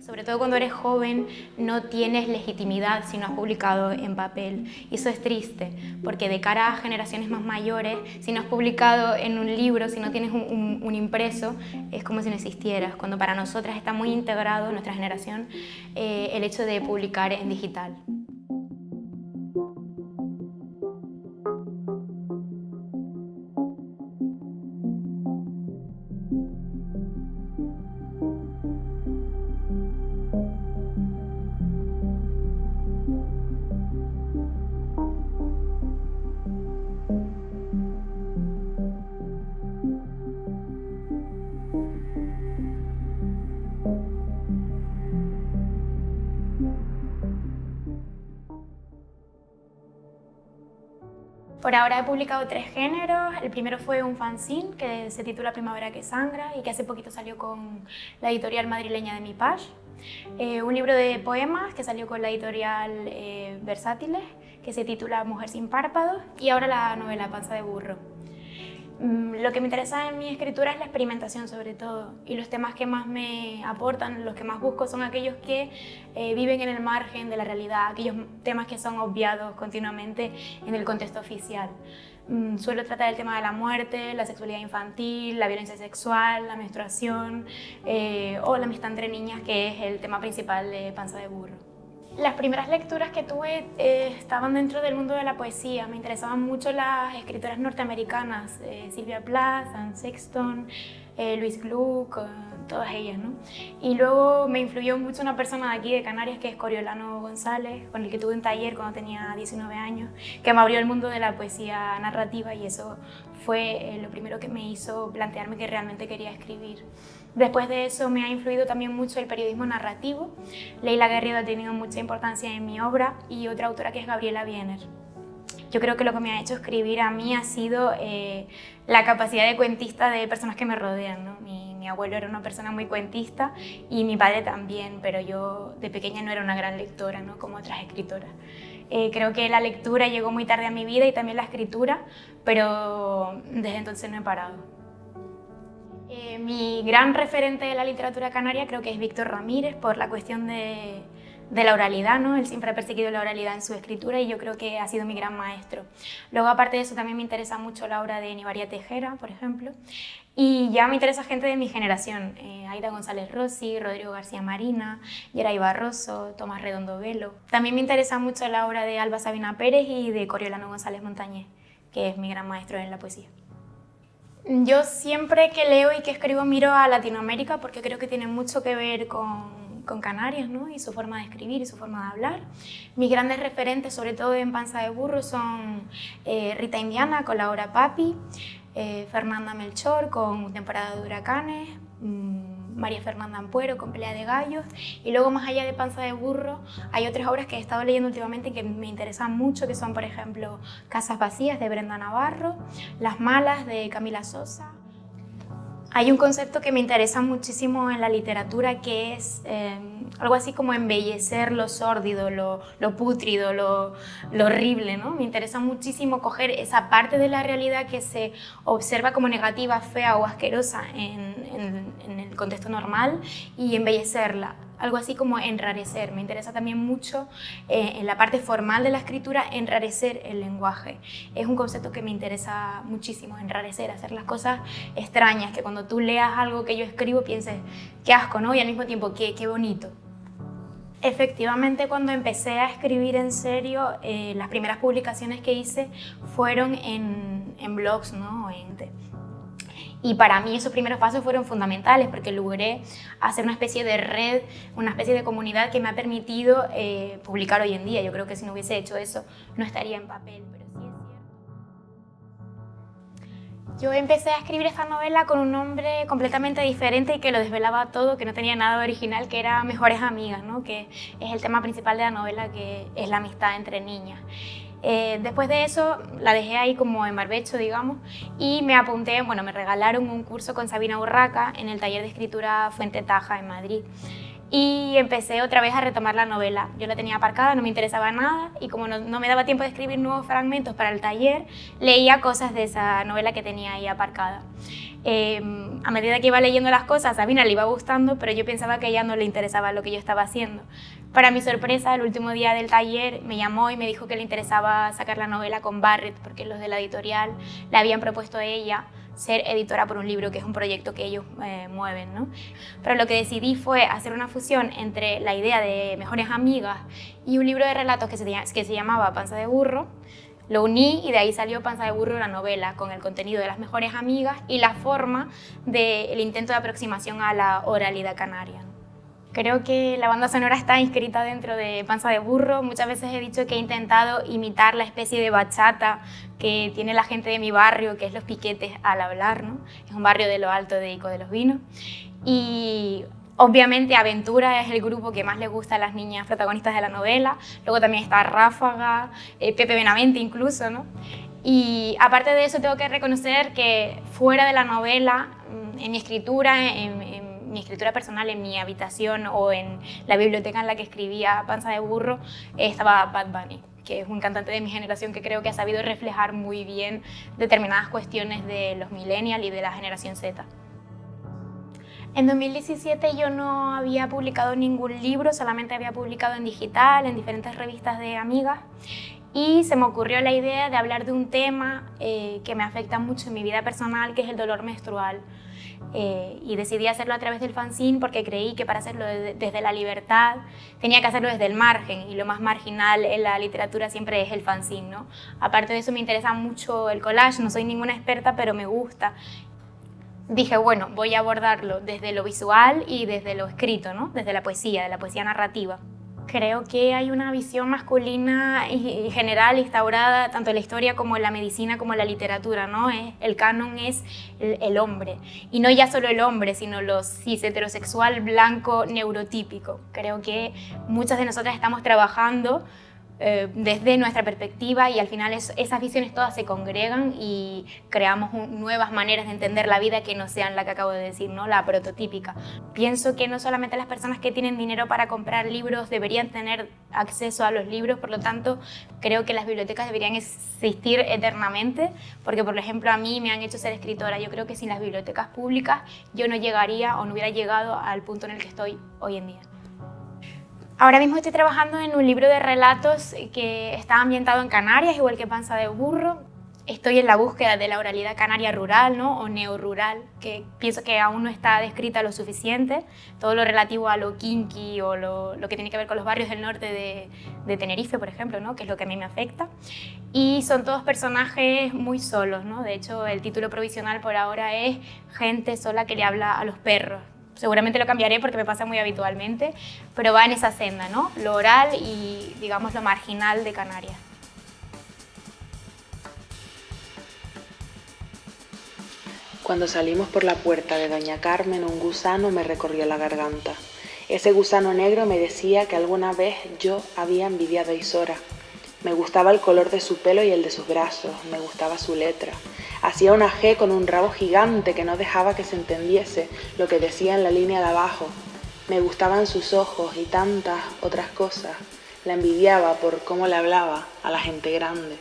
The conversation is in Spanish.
Sobre todo cuando eres joven no tienes legitimidad si no has publicado en papel, y eso es triste porque de cara a generaciones más mayores, si no has publicado en un libro, si no tienes un impreso, es como si no existieras, cuando para nosotras está muy integrado, nuestra generación, el hecho de publicar en digital. Por ahora he publicado 3 géneros. El primero fue un fanzine que se titula Primavera que sangra y que hace poquito salió con la editorial madrileña de Mi Page. Un libro de poemas que salió con la editorial Versátiles, que se titula Mujer sin párpados, y ahora la novela Panza de burro. Lo que me interesa en mi escritura es la experimentación sobre todo, y los temas que más me aportan, los que más busco son aquellos que viven en el margen de la realidad, aquellos temas que son obviados continuamente en el contexto oficial. Suelo tratar el tema de la muerte, la sexualidad infantil, la violencia sexual, la menstruación o la amistad entre niñas, que es el tema principal de Panza de burro. Las primeras lecturas que tuve estaban dentro del mundo de la poesía. Me interesaban mucho las escritoras norteamericanas, Sylvia Plath, Anne Sexton, Louise Gluck, todas ellas, ¿no? Y luego me influyó mucho una persona de aquí de Canarias, que es Coriolano González, con el que tuve un taller cuando tenía 19 años, que me abrió el mundo de la poesía narrativa, y eso fue lo primero que me hizo plantearme que realmente quería escribir. Después de eso me ha influido también mucho el periodismo narrativo. Leila Guerrido ha tenido mucha importancia en mi obra, y otra autora que es Gabriela Wiener. Yo creo que lo que me ha hecho escribir a mí ha sido la capacidad de cuentista de personas que me rodean, ¿no? Mi abuelo era una persona muy cuentista y mi padre también, pero yo de pequeña no era una gran lectora, ¿no? Como otras escritoras. Creo que la lectura llegó muy tarde a mi vida, y también la escritura, pero desde entonces no he parado. Mi gran referente de la literatura canaria creo que es Víctor Ramírez, por la cuestión de la oralidad, ¿no? Él siempre ha perseguido la oralidad en su escritura, y yo creo que ha sido mi gran maestro. Luego, aparte de eso, también me interesa mucho la obra de Nivaria Tejera, por ejemplo, y ya me interesa gente de mi generación, Aida González Rossi, Rodrigo García Marina, Yeray Barroso, Tomás Redondo Velo. También me interesa mucho la obra de Alba Sabina Pérez y de Coriolano González Montañés, que es mi gran maestro en la poesía. Yo siempre que leo y que escribo miro a Latinoamérica, porque creo que tiene mucho que ver con Canarias, ¿no? Y su forma de escribir y su forma de hablar. Mis grandes referentes, sobre todo en Panza de burro, son Rita Indiana con la obra Papi, Fernanda Melchor con Temporada de huracanes, María Fernanda Ampuero con Pelea de gallos, y luego, más allá de Panza de burro, hay otras obras que he estado leyendo últimamente que me interesan mucho, que son, por ejemplo, Casas vacías de Brenda Navarro, Las malas de Camila Sosa. Hay un concepto que me interesa muchísimo en la literatura, que es algo así como embellecer lo sórdido, lo pútrido, lo horrible, ¿no? Me interesa muchísimo coger esa parte de la realidad que se observa como negativa, fea o asquerosa en el contexto normal, y embellecerla. Algo así como enrarecer. Me interesa también mucho en la parte formal de la escritura, enrarecer el lenguaje. Es un concepto que me interesa muchísimo, enrarecer, hacer las cosas extrañas, que cuando tú leas algo que yo escribo pienses qué asco, ¿no? Y al mismo tiempo qué bonito. Efectivamente, cuando empecé a escribir en serio, las primeras publicaciones que hice fueron en blogs, ¿no? Y para mí esos primeros pasos fueron fundamentales, porque logré hacer una especie de red, una especie de comunidad que me ha permitido publicar hoy en día. Yo creo que si no hubiese hecho eso no estaría en papel, pero sí es cierto. Yo empecé a escribir esta novela con un nombre completamente diferente y que lo desvelaba todo, que no tenía nada de original, que era Mejores amigas, ¿no? Que es el tema principal de la novela, que es la amistad entre niñas. Después de eso la dejé ahí como en barbecho, digamos, y me apunté, bueno, me regalaron un curso con Sabina Urraca en el taller de escritura Fuente Taja en Madrid, y empecé otra vez a retomar la novela. Yo la tenía aparcada, no me interesaba nada, y como no me daba tiempo de escribir nuevos fragmentos para el taller, leía cosas de esa novela que tenía ahí aparcada. A medida que iba leyendo las cosas, a Sabina le iba gustando, pero yo pensaba que a ella no le interesaba lo que yo estaba haciendo. Para mi sorpresa, el último día del taller me llamó y me dijo que le interesaba sacar la novela con Barrett, porque los de la editorial le habían propuesto a ella ser editora por un libro, que es un proyecto que ellos mueven, ¿no? Pero lo que decidí fue hacer una fusión entre la idea de Mejores Amigas y un libro de relatos que se llamaba Panza de Burro. Lo uní y de ahí salió Panza de Burro, la novela, con el contenido de las mejores amigas y la forma del intento de aproximación a la oralidad canaria. Creo que la banda sonora está inscrita dentro de Panza de Burro. Muchas veces he dicho que he intentado imitar la especie de bachata que tiene la gente de mi barrio, que es los piquetes al hablar, ¿no? Es un barrio de lo alto de Ico de los Vinos. Y obviamente Aventura es el grupo que más les gusta a las niñas protagonistas de la novela. Luego también está Ráfaga, Pepe Benavente incluso, ¿no? Y aparte de eso tengo que reconocer que fuera de la novela, en mi escritura, en mi escritura personal, en mi habitación o en la biblioteca en la que escribía Panza de Burro, estaba Bad Bunny, que es un cantante de mi generación que creo que ha sabido reflejar muy bien determinadas cuestiones de los millennials y de la generación Z. En 2017 yo no había publicado ningún libro, solamente había publicado en digital, en diferentes revistas de amigas, y se me ocurrió la idea de hablar de un tema que me afecta mucho en mi vida personal, que es el dolor menstrual. Y decidí hacerlo a través del fanzine porque creí que para hacerlo desde la libertad tenía que hacerlo desde el margen, y lo más marginal en la literatura siempre es el fanzine, ¿no? Aparte de eso me interesa mucho el collage, no soy ninguna experta, pero me gusta. Dije, bueno, voy a abordarlo desde lo visual y desde lo escrito, ¿no? Desde la poesía, de la poesía narrativa. Creo que hay una visión masculina y general instaurada tanto en la historia como en la medicina como en la literatura, ¿no? El canon es el hombre, y no ya solo el hombre, sino los cis heterosexual blanco neurotípico. Creo que muchas de nosotras estamos trabajando desde nuestra perspectiva, y al final esas visiones todas se congregan y creamos nuevas maneras de entender la vida que no sean la que acabo de decir, ¿no? La prototípica. Pienso que no solamente las personas que tienen dinero para comprar libros deberían tener acceso a los libros, por lo tanto creo que las bibliotecas deberían existir eternamente, porque por ejemplo a mí me han hecho ser escritora. Yo creo que sin las bibliotecas públicas yo no llegaría o no hubiera llegado al punto en el que estoy hoy en día. Ahora mismo estoy trabajando en un libro de relatos que está ambientado en Canarias, igual que Panza de Burro. Estoy en la búsqueda de la oralidad canaria rural, ¿no? O neorrural, que pienso que aún no está descrita lo suficiente. Todo lo relativo a lo kinky o lo que tiene que ver con los barrios del norte de Tenerife, por ejemplo, ¿no? Que es lo que a mí me afecta. Y son todos personajes muy solos, ¿no? De hecho, el título provisional por ahora es Gente sola que le habla a los perros. Seguramente lo cambiaré porque me pasa muy habitualmente, pero va en esa senda, ¿no? Lo oral y, digamos, lo marginal de Canarias. Cuando salimos por la puerta de Doña Carmen, un gusano me recorrió la garganta. Ese gusano negro me decía que alguna vez yo había envidiado a Isora. Me gustaba el color de su pelo y el de sus brazos, me gustaba su letra. Hacía una G con un rabo gigante que no dejaba que se entendiese lo que decía en la línea de abajo. Me gustaban sus ojos y tantas otras cosas. La envidiaba por cómo le hablaba a la gente grande.